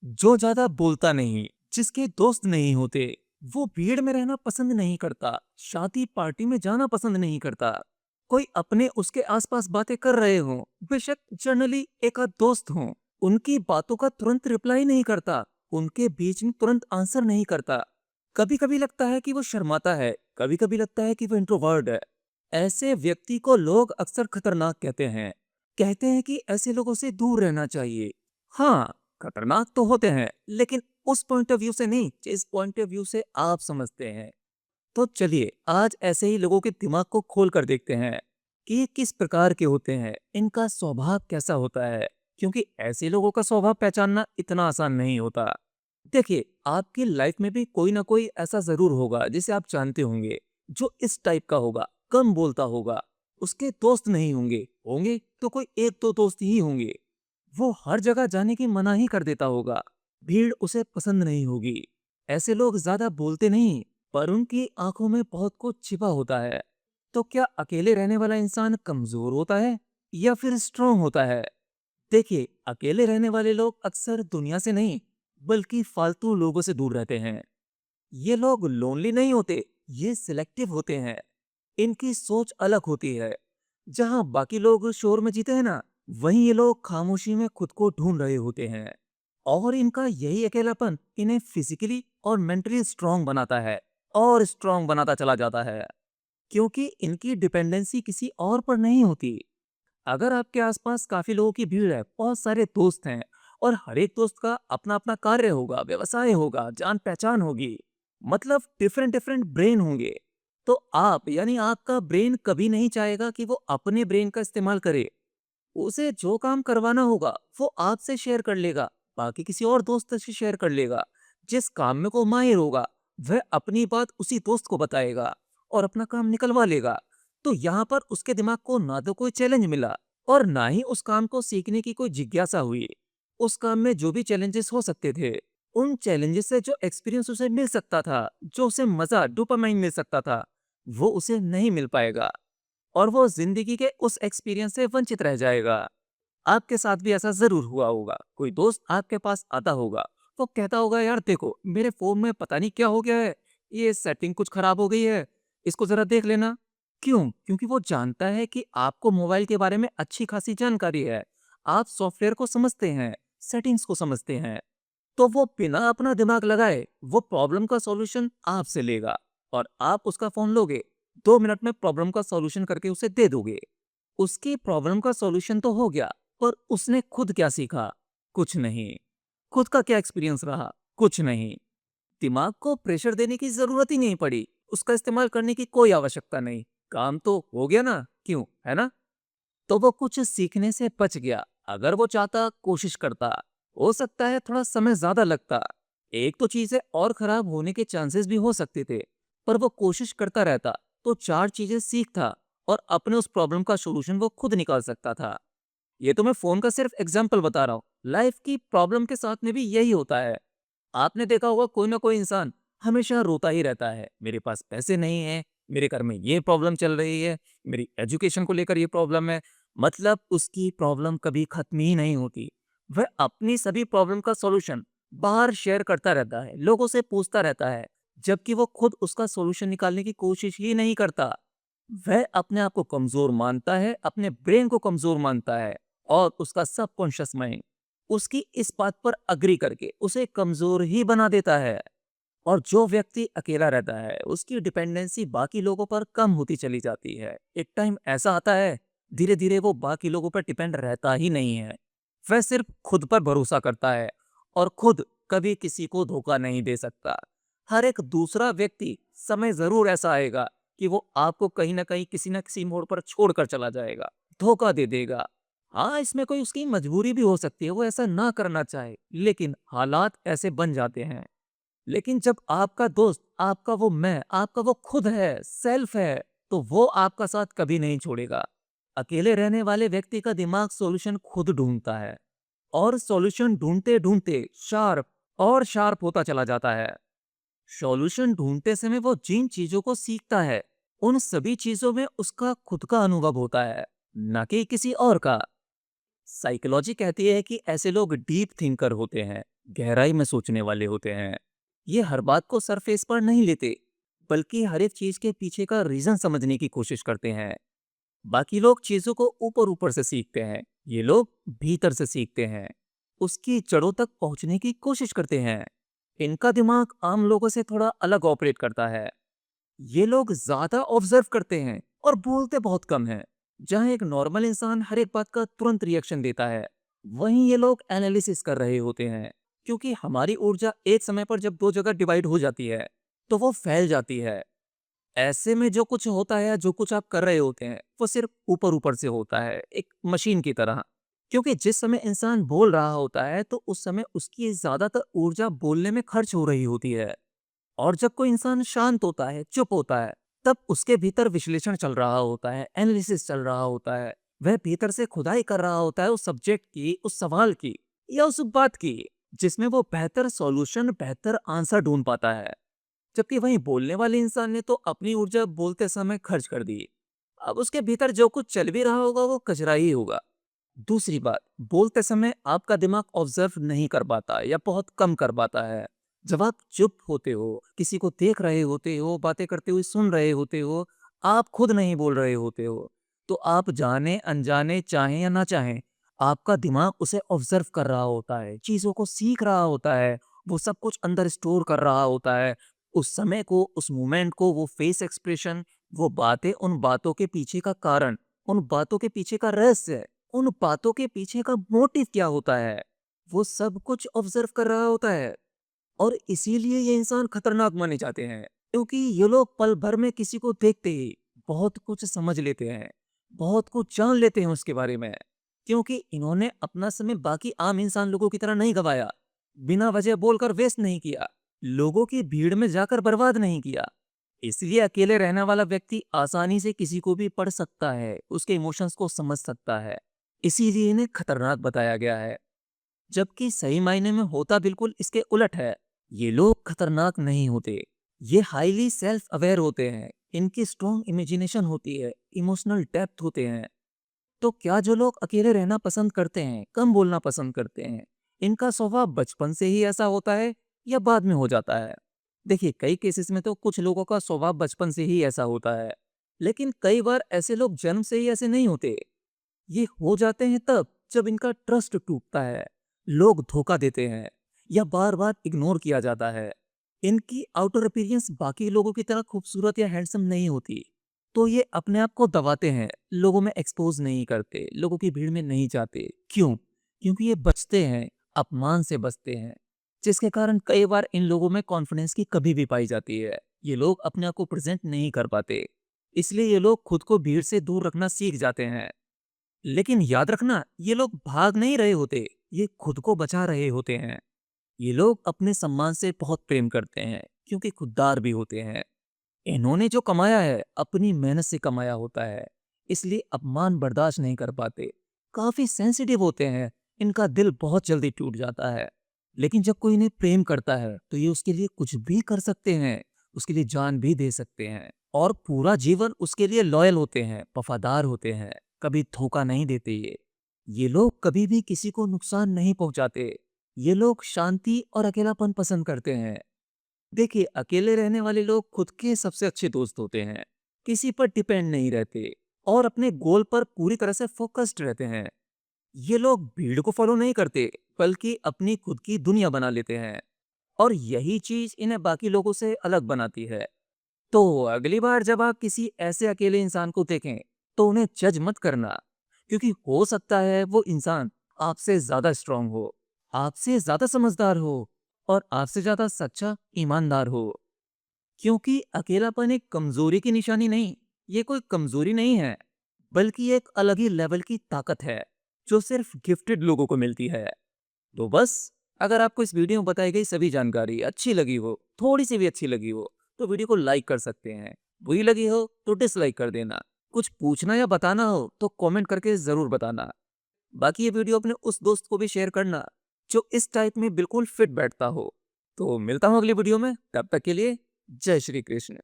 जो ज्यादा बोलता नहीं, जिसके दोस्त नहीं होते, वो भीड़ में रहना पसंद नहीं करता, शादी पार्टी में जाना पसंद नहीं करता। कोई अपने उसके आसपास बातें कर रहे हो, बेशक जनरली एक आध दोस्त हो, उनकी बातों का तुरंत रिप्लाई नहीं करता, उनके बीच में तुरंत आंसर नहीं करता। कभी कभी लगता है कि वो शर्माता है, कभी कभी लगता है कि वो इंट्रोवर्ट है। ऐसे व्यक्ति को लोग अक्सर खतरनाक कहते हैं कि ऐसे लोगों से दूर रहना चाहिए। हाँ, खतरनाक तो होते हैं, लेकिन उस पॉइंट ऑफ व्यू से नहीं जिस पॉइंट ऑफ व्यू से आप समझते हैं। तो चलिए आज ऐसे ही लोगों के दिमाग को खोल कर देखते हैं कि ये किस प्रकार के होते हैं, इनका स्वभाव कैसा होता है। क्योंकि ऐसे लोगों का स्वभाव पहचानना इतना आसान नहीं होता। देखिए, आपकी लाइफ में भी कोई ना कोई ऐसा जरूर होगा जिसे आप जानते होंगे, जो इस टाइप का होगा, कम बोलता होगा, उसके दोस्त नहीं होंगे, होंगे तो कोई एक दो दोस्त ही होंगे। वो हर जगह जाने की मना ही कर देता होगा, भीड़ उसे पसंद नहीं होगी। ऐसे लोग ज्यादा बोलते नहीं, पर उनकी आंखों में बहुत कुछ छिपा होता है। तो क्या अकेले रहने वाला इंसान कमजोर होता है या फिर स्ट्रांग होता है? देखिए, अकेले रहने वाले लोग अक्सर दुनिया से नहीं, बल्कि फालतू लोगों से दूर रहते हैं। ये लोग लोनली नहीं होते, ये सिलेक्टिव होते हैं। इनकी सोच अलग होती है। जहां बाकी लोग शोर में जीते हैं ना, वहीं ये लोग खामोशी में खुद को ढूंढ रहे होते हैं। और इनका यही अकेलापन इन्हें फिजिकली और मेंटली स्ट्रांग बनाता है, और स्ट्रांग बनाता चला जाता है। क्योंकि इनकी डिपेंडेंसी किसी और पर नहीं होती। अगर आपके आसपास काफी लोगों की भीड़ है, बहुत सारे दोस्त हैं, और हर एक दोस्त का अपना अपना कार्य होगा, व्यवसाय होगा, जान पहचान होगी, मतलब डिफरेंट डिफरेंट ब्रेन होंगे, तो आप यानी आपका ब्रेन कभी नहीं चाहेगा कि वो अपने ब्रेन का इस्तेमाल करे। उसे जो काम करवाना होगा वो आपसे शेयर कर लेगा, बाकी किसी और दोस्त से शेयर कर लेगा। जिस काम में वो माहिर होगा, वह अपनी बात उसी दोस्त को बताएगा और अपना काम निकलवा लेगा। तो यहाँ पर उसके दिमाग को ना तो कोई चैलेंज मिला, और ना ही उस काम को सीखने की कोई जिज्ञासा हुई। उस काम में जो भी चैलेंजेस हो सकते थे, उन चैलेंजेस से जो एक्सपीरियंस उसे मिल सकता था, जो उसे मजा डोपामाइन मिल सकता था, वो उसे नहीं मिल पाएगा, और वो जिंदगी के उस एक्सपीरियंस से वंचित रह जाएगा। आपके साथ भी ऐसा जरूर हुआ होगा, कोई दोस्त आपके पास आता होगा, वो कहता होगा, यार देखो मेरे फोन में पता नहीं क्या हो गया है, ये सेटिंग कुछ खराब हो गई है, इसको जरा देख लेना। क्यों? क्योंकि वो जानता है कि आपको मोबाइल के बारे में अच्छी खासी जानकारी है, आप सॉफ्टवेयर को समझते हैं, सेटिंग्स को समझते हैं। तो वो बिना अपना दिमाग लगाए वो प्रॉब्लम का सॉल्यूशन आपसे लेगा, और आप उसका फोन लोगे, 2 मिनट में प्रॉब्लम का सॉल्यूशन करके उसे दे दोगे। उसकी प्रॉब्लम का सॉल्यूशन तो हो गया, पर उसने खुद क्या सीखा? कुछ नहीं। खुद का क्या एक्सपीरियंस रहा? कुछ नहीं। दिमाग को प्रेशर देने की जरूरत ही नहीं पड़ी, उसका इस्तेमाल करने की कोई आवश्यकता नहीं। काम तो हो गया ना, क्यों, है ना? तो वो कुछ सीखने से बच गया। अगर वो चाहता, कोशिश करता, हो सकता है थोड़ा समय ज्यादा लगता, एक तो चीजें और खराब होने के चांसेस भी हो सकते थे, पर वो कोशिश करता रहता, तो चार चीजें सीखता, और अपने उस प्रॉब्लम का सोल्यूशन वो खुद निकाल सकता था। ये तो मैं फोन का सिर्फ एग्जाम्पल बता रहा हूँ, लाइफ की प्रॉब्लम के साथ में भी यही होता है। आपने देखा होगा, कोई ना कोई इंसान हमेशा रोता ही रहता है, मेरे पास पैसे नहीं है, मेरे घर में ये प्रॉब्लम चल रही है, मेरी एजुकेशन को लेकर ये प्रॉब्लम है। मतलब उसकी प्रॉब्लम कभी खत्म ही नहीं होती। वह अपनी सभी प्रॉब्लम का सॉल्यूशन बाहर शेयर करता रहता है, लोगों से पूछता रहता है, जबकि वो खुद उसका सॉल्यूशन निकालने की कोशिश ही नहीं करता। वह अपने आप को कमजोर मानता है, अपने ब्रेन को कमजोर मानता है, और उसका सबकॉन्शियस माइंड उसकी इस बात पर अग्री करके उसे कमजोर ही बना देता है। और जो व्यक्ति अकेला रहता है, उसकी डिपेंडेंसी बाकी लोगों पर कम होती चली जाती है। एक टाइम ऐसा आता है, धीरे धीरे वो बाकी लोगों पर डिपेंड रहता ही नहीं है। वह सिर्फ खुद पर भरोसा करता है, और खुद कभी किसी को धोखा नहीं दे सकता। हर एक दूसरा व्यक्ति, समय जरूर ऐसा आएगा कि वो आपको कहीं ना कहीं किसी ना किसी मोड़ पर छोड़कर चला जाएगा, धोखा दे देगा। हाँ, इसमें कोई उसकी मजबूरी भी हो सकती है, वो ऐसा ना करना चाहे, लेकिन हालात ऐसे बन जाते हैं। लेकिन जब आपका दोस्त, आपका वो मैं, आपका वो खुद है, सेल्फ है, तो वो आपका साथ कभी नहीं छोड़ेगा। अकेले रहने वाले व्यक्ति का दिमाग सॉल्यूशन खुद ढूंढता है, और सॉल्यूशन ढूंढते ढूंढते शार्प और शार्प होता चला जाता है। सॉल्यूशन ढूंढते समय वो जिन चीजों को सीखता है, उन सभी चीजों में उसका खुद का अनुभव होता है, न कि किसी और का। साइकोलॉजी कहती है कि ऐसे लोग डीप थिंकर होते हैं। गहराई में सोचने वाले होते हैं। ये हर बात को सरफेस पर नहीं लेते, बल्कि हर एक चीज के पीछे का रीजन समझने की कोशिश करते हैं। बाकी लोग चीजों को ऊपर ऊपर से सीखते हैं, ये लोग भीतर से सीखते हैं, उसकी जड़ों तक पहुंचने की कोशिश करते हैं। इनका दिमाग आम लोगों से थोड़ा अलग ऑपरेट करता है। ये लोग ज्यादा ऑब्जर्व करते हैं और बोलते बहुत कम हैं। जहां एक नॉर्मल इंसान हर एक बात का तुरंत रिएक्शन देता है, वहीं ये लोग एनालिसिस कर रहे होते हैं। क्योंकि हमारी ऊर्जा एक समय पर जब दो जगह डिवाइड हो जाती है, तो वो फैल जाती है। ऐसे में जो कुछ होता है, जो कुछ आप कर रहे होते हैं, वो सिर्फ ऊपर ऊपर से होता है, एक मशीन की तरह। क्योंकि जिस समय इंसान बोल रहा होता है, तो उस समय उसकी ज्यादातर ऊर्जा बोलने में खर्च हो रही होती है। और जब कोई इंसान शांत होता है, चुप होता है, तब उसके भीतर विश्लेषण चल रहा होता है, एनालिसिस चल रहा होता है। वह भीतर से खुदाई कर रहा होता है उस सब्जेक्ट की, उस सवाल की, या उस बात की, जिसमें वो बेहतर सॉल्यूशन, बेहतर आंसर ढूंढ पाता है। जबकि वहीं बोलने वाले इंसान ने तो अपनी ऊर्जा बोलते समय खर्च कर दी। अब उसके भीतर जो कुछ चल भी रहा होगा, वो कचरा ही होगा। दूसरी बात, बोलते समय आपका दिमाग ऑब्जर्व नहीं कर पाता या बहुत कम कर पाता है। जब आप चुप होते हो, किसी को देख रहे होते हो, बातें करते हुए सुन रहे होते हो, आप खुद नहीं बोल रहे होते हो, तो आप जाने अनजाने, चाहें या ना चाहें, आपका दिमाग उसे ऑब्जर्व कर रहा होता है, चीजों को सीख रहा होता है, वो सब कुछ अंदर स्टोर कर रहा होता है। उस समय को, उस मोमेंट को, वो फेस एक्सप्रेशन, वो बातें, उन बातों के पीछे का कारण, उन बातों के पीछे का रहस्य, उन बातों के पीछे का मोटिव क्या होता है, वो सब कुछ ऑब्जर्व कर रहा होता है। और इसीलिए ये इंसान खतरनाक माने जाते हैं, क्योंकि ये लोग पल भर में किसी को देखते ही बहुत कुछ समझ लेते हैं, बहुत कुछ जान लेते हैं उसके बारे में। क्योंकि इन्होंने अपना समय बाकी आम इंसान लोगों की तरह नहीं गवाया, बिना वजह बोलकर वेस्ट नहीं किया, लोगों की भीड़ में जाकर बर्बाद नहीं किया। इसलिए अकेले रहने वाला व्यक्ति आसानी से किसी को भी पढ़ सकता है, उसके इमोशंस को समझ सकता है। इसीलिए इन्हें खतरनाक बताया गया है, जबकि सही मायने में होता बिल्कुल इसके उलट है। ये लोग खतरनाक नहीं होते, ये हाईली सेल्फ अवेयर होते हैं, इनकी स्ट्रॉन्ग इमेजिनेशन होती है, इमोशनल डेप्थ होते हैं। तो क्या जो लोग अकेले रहना पसंद करते हैं, कम बोलना पसंद करते हैं, इनका स्वभाव बचपन से ही ऐसा होता है या बाद में हो जाता है? देखिए, कई केसेस में तो कुछ लोगों का स्वभाव बचपन से ही ऐसा होता है, लेकिन कई बार ऐसे लोग जन्म से ही ऐसे नहीं होते। ये हो जाते हैं तब जब इनका ट्रस्ट टूटता है, लोग धोखा देते हैं, या बार बार इग्नोर किया जाता है। इनकी आउटर अपीयरेंस बाकी लोगों की तरह खूबसूरत या हैंडसम नहीं होती, तो ये अपने आप को दबाते हैं, लोगों में एक्सपोज नहीं करते, लोगों की भीड़ में नहीं जाते। क्यों? क्योंकि ये बचते हैं, अपमान से बचते हैं, जिसके कारण कई बार इन लोगों में कॉन्फिडेंस की कमी भी पाई जाती है। ये लोग अपने आप को प्रेजेंट नहीं कर पाते, इसलिए ये लोग खुद को भीड़ से दूर रखना सीख जाते हैं। लेकिन याद रखना, ये लोग भाग नहीं रहे होते, ये खुद को बचा रहे होते हैं। ये लोग अपने सम्मान से बहुत प्रेम करते हैं, क्योंकि खुददार भी होते हैं। इन्होंने जो कमाया है, अपनी मेहनत से कमाया होता है, इसलिए अपमान बर्दाश्त नहीं कर पाते, काफी सेंसिटिव होते हैं, इनका दिल बहुत जल्दी टूट जाता है। लेकिन जब कोई इन्हें प्रेम करता है, तो ये उसके लिए कुछ भी कर सकते हैं, उसके लिए जान भी दे सकते हैं, और पूरा जीवन उसके लिए लॉयल होते हैं, वफादार होते हैं, कभी धोखा नहीं देते। ये लोग कभी भी किसी को नुकसान नहीं पहुंचाते। ये लोग शांति और अकेलापन पसंद करते हैं। देखिए, अकेले रहने वाले लोग खुद के सबसे अच्छे दोस्त होते हैं, किसी पर डिपेंड नहीं रहते, और अपने गोल पर पूरी तरह से फोकस्ड रहते हैं। ये लोग भीड़ को फॉलो नहीं करते, बल्कि अपनी खुद की दुनिया बना लेते हैं, और यही चीज इन्हें बाकी लोगों से अलग बनाती है। तो अगली बार जब आप किसी ऐसे अकेले इंसान को देखें, तो उन्हें जज मत करना, क्योंकि हो सकता है वो इंसान आपसे ज्यादा स्ट्रांग हो, आपसे ज्यादा समझदार हो, और आपसे ज्यादा सच्चा, ईमानदार हो। क्योंकि अकेलापन एक कमजोरी की निशानी नहीं, ये कोई कमजोरी नहीं है, बल्कि एक अलग ही लेवल की ताकत है, जो सिर्फ गिफ्टेड लोगों को मिलती है। तो बस, अगर आपको इस वीडियो में बताई गई सभी जानकारी अच्छी लगी हो, थोड़ी सी भी अच्छी लगी हो, तो वीडियो को लाइक कर सकते हैं। बुरी लगी हो तो डिसलाइक कर देना। कुछ पूछना या बताना हो तो कमेंट करके जरूर बताना। बाकी ये वीडियो अपने उस दोस्त को भी शेयर करना, जो इस टाइप में बिल्कुल फिट बैठता हो। तो मिलता हूँ अगली वीडियो में, तब तक के लिए जय श्री कृष्ण।